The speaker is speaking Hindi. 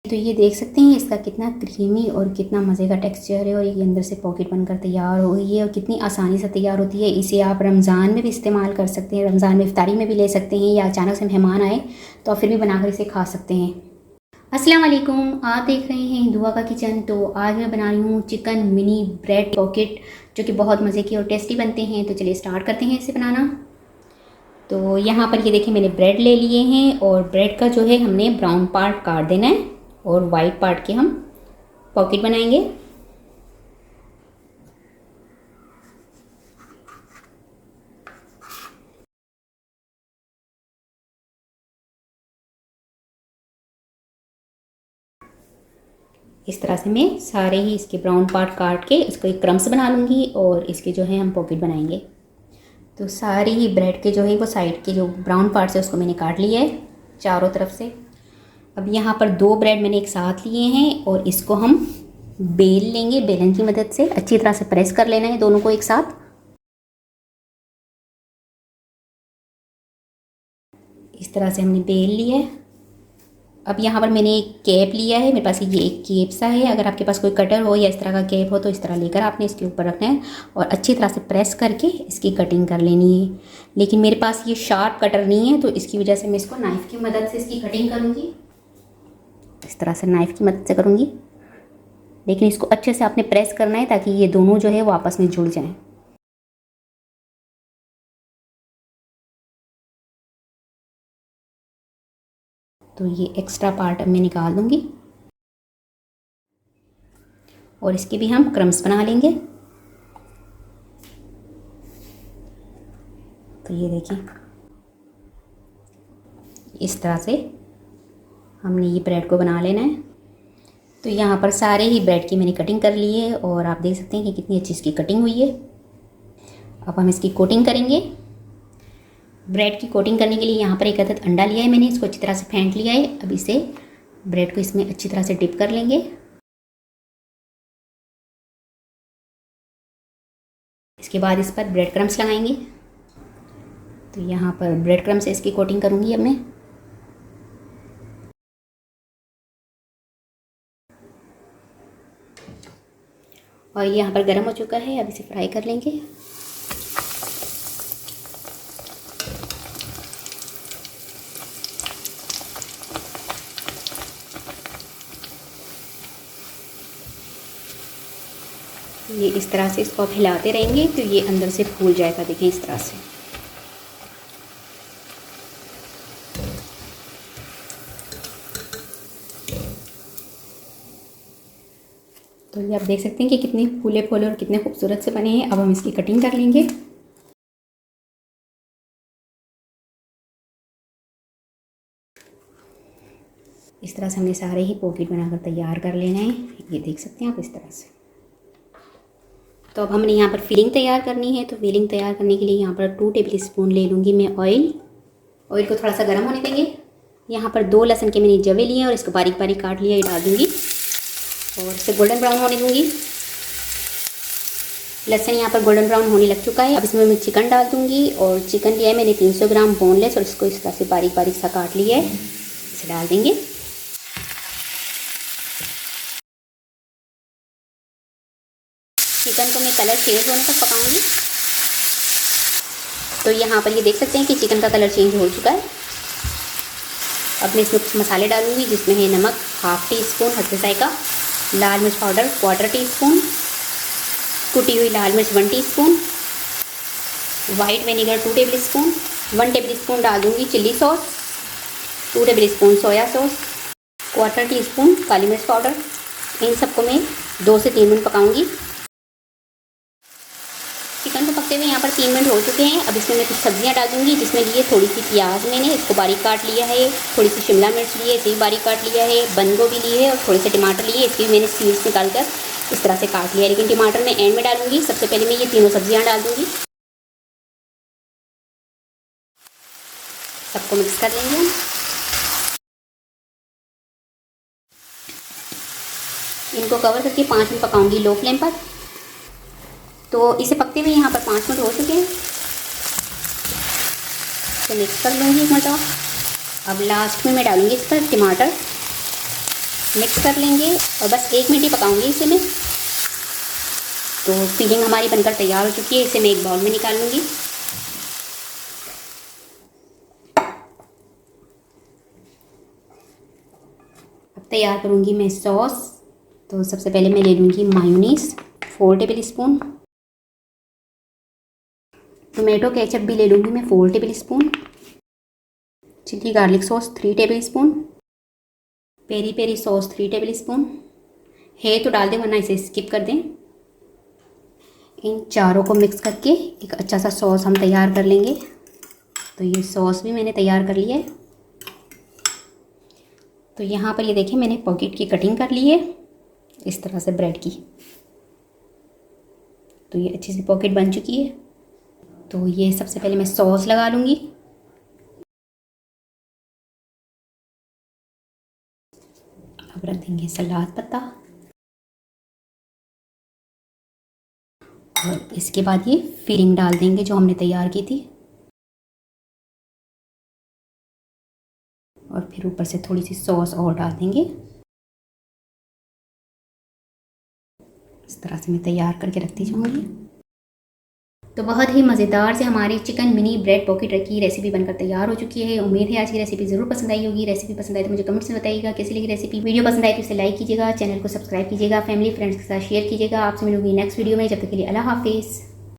तो ये देख सकते हैं इसका कितना क्रीमी और कितना मज़े का टेक्सचर है और ये अंदर से पॉकेट बनकर तैयार हो गई है और कितनी आसानी से तैयार होती है। इसे आप रमज़ान में भी इस्तेमाल कर सकते हैं, रमज़ान में इफ्तारी में भी ले सकते हैं, या अचानक से मेहमान आए तो आप फिर भी बनाकर इसे खा सकते हैं। अस्सलाम वालेकुम, आप देख रहे हैं दुआ का किचन। तो आज मैं बना रही हूँ चिकन मिनी ब्रेड पॉकेट, जो कि बहुत मज़े के और टेस्टी बनते हैं। तो चलिए स्टार्ट करते हैं इसे बनाना। तो यहाँ पर ये देखिए मैंने ब्रेड ले लिए हैं और ब्रेड का जो है हमने ब्राउन पार्ट काट देना है और वाइट पार्ट के हम पॉकेट बनाएंगे। इस तरह से मैं सारे ही इसके ब्राउन पार्ट काट के इसको एक क्रम्स बना लूँगी और इसके जो है हम पॉकेट बनाएंगे। तो सारी ही ब्रेड के जो है वो साइड के जो ब्राउन पार्ट है उसको मैंने काट लिया है चारों तरफ से। अब यहाँ पर 2 ब्रेड मैंने एक साथ लिए हैं और इसको हम बेल लेंगे। बेलन की मदद से अच्छी तरह से प्रेस कर लेना है दोनों को एक साथ। इस तरह से हमने बेल लिया है। अब यहाँ पर मैंने एक कैप लिया है, मेरे पास ये एक कैप सा है। अगर आपके पास कोई कटर हो या इस तरह का कैप हो तो इस तरह लेकर आपने इसके ऊपर रखना है और अच्छी तरह से प्रेस करके इसकी कटिंग कर लेनी है। लेकिन मेरे पास ये शार्प कटर नहीं है तो इसकी वजह से मैं इसको नाइफ़ की मदद से इसकी कटिंग करूँगी। इस तरह से नाइफ़ की मदद से करूँगी, लेकिन इसको अच्छे से आपने प्रेस करना है ताकि ये दोनों जो है वो आपस में जुड़ जाएँ। तो ये एक्स्ट्रा पार्ट अब मैं निकाल दूँगी और इसके भी हम क्रम्स बना लेंगे। तो ये देखिए इस तरह से हमने ये ब्रेड को बना लेना है। तो यहाँ पर सारे ही ब्रेड की मैंने कटिंग कर ली है और आप देख सकते हैं कि कितनी अच्छी इसकी कटिंग हुई है। अब हम इसकी कोटिंग करेंगे। ब्रेड की कोटिंग करने के लिए यहाँ पर एक अदद अंडा लिया है मैंने, इसको अच्छी तरह से फेंट लिया है। अब इसे ब्रेड को इसमें अच्छी तरह से डिप कर लेंगे। इसके बाद इस पर ब्रेड क्रम्स लगाएंगे। तो यहाँ पर ब्रेड क्रम्स से इसकी कोटिंग करूँगी अब मैं। और ये यहाँ पर गर्म हो चुका है, अब इसे फ्राई कर लेंगे। ये इस तरह से इसको आप हिलाते रहेंगे तो ये अंदर से फूल जाएगा। देखें इस तरह से। तो ये आप देख सकते हैं कि कितने फूले फूले और कितने खूबसूरत से बने हैं। अब हम इसकी कटिंग कर लेंगे। इस तरह से हमने सारे ही पॉकेट बनाकर तैयार कर लेना है। ये देख सकते हैं आप इस तरह से। तो अब हमने यहाँ पर फिलिंग तैयार करनी है। तो फिलिंग तैयार करने के लिए यहाँ पर 2 टेबल स्पून ले लूँगी मैं ऑयल। ऑयल को थोड़ा सा गर्म होने देंगे। यहाँ पर 2 लहसुन के मैंने जवे लिए हैं और इसको बारीक बारीक काट लिया, ये डाल दूँगी और इसे गोल्डन ब्राउन होने दूँगी। लहसुन यहाँ पर गोल्डन ब्राउन होने लग चुका है। अब इसमें मैं चिकन डाल दूँगी और चिकन लिया है मैंने 300 ग्राम बोनलेस और इसको इस तरह से बारीक बारीक सा काट लिया है। इसे डाल देंगे। चिकन को मैं कलर चेंज होने तक पकाऊंगी। तो यहाँ पर ये देख सकते हैं कि चिकन का कलर चेंज हो चुका है। अब मैं इसमें कुछ मसाले डालूंगी, जिसमें है नमक ½ टी स्पून हल्दी जायका, लाल मिर्च पाउडर ¼ टी स्पून, कुटी हुई लाल मिर्च 1 teaspoon, white vinegar 2 tablespoon, 1 tablespoon डाल दूँगी chilli sauce, 2 tablespoon soya sauce, ¼ teaspoon काली मिर्च पाउडर। इन सबको मैं 2 से 3 मिनट पकाऊंगी। चिकन को पकते हुए यहाँ पर 3 मिनट हो चुके हैं। अब इसमें मैं कुछ सब्जियाँ डाल दूँगी, जिसमें लिए थोड़ी सी प्याज मैंने इसको बारीक काट लिया है, थोड़ी सी शिमला मिर्च ली है इसे भी बारीक काट लिया है, बंद गोभी ली है और थोड़े से टमाटर लिए, इसकी भी मैंने सीड्स निकाल कर इस तरह से काट लिया है। लेकिन टमाटर मैं एंड में डालूंगी। सबसे पहले मैं ये तीनों सब्जियाँ डाल दूँगी। सबको मिक्स कर लेंगे। इनको कवर करके 5 मिनट पकाऊंगी लो फ्लेम पर। तो इसे पकते हुए यहाँ पर 5 मिनट हो चुके हैं। तो मिक्स कर लूँगी एक मरतबा। अब लास्ट में मैं डालूँगी इस पर टमाटर। मिक्स कर लेंगे और बस 1 मिनट ही पकाऊंगी इसे मैं। तो फिलिंग हमारी बनकर तैयार हो चुकी है, इसे मैं एक बाउल में निकाल लूँगी। अब तैयार करूँगी मैं सॉस। तो सबसे पहले मैं ले लूँगी mayonnaise 4 tablespoon, tomato ketchup भी ले लूँगी मैं 4 tablespoon, chilli garlic sauce 3 tablespoon, peri peri sauce 3 tablespoon है तो डाल दें वरना इसे स्किप कर दें। इन चारों को मिक्स करके एक अच्छा सा सॉस हम तैयार कर लेंगे। तो ये सॉस भी मैंने तैयार कर लिया है। तो यहाँ पर ये देखिए मैंने पॉकेट की कटिंग कर ली है इस तरह से ब्रेड की। तो ये अच्छी सी पॉकेट बन चुकी है। तो ये सबसे पहले मैं सॉस लगा लूँगी। अब रख देंगे सलाद पत्ता और इसके बाद ये फिलिंग डाल देंगे जो हमने तैयार की थी और फिर ऊपर से थोड़ी सी सॉस और डाल देंगे। इस तरह से मैं तैयार करके रखती जाऊँगी। तो बहुत ही मज़ेदार से हमारी चिकन मिनी ब्रेड पॉकेट की रेसिपी बनकर तैयार हो चुकी है। उम्मीद है आज की रेसिपी ज़रूर पसंद आई होगी। रेसिपी पसंद आई तो मुझे कमेंट्स में बताइएगा कैसी लगी रेसिपी। वीडियो पसंद आई तो इसे लाइक कीजिएगा, चैनल को सब्सक्राइब कीजिएगा, फैमिली फ्रेंड्स के साथ शेयर कीजिएगा। आपसे मिलूंगी नेक्स्ट वीडियो में। जब तक के लिए अल्लाह हाफिज़।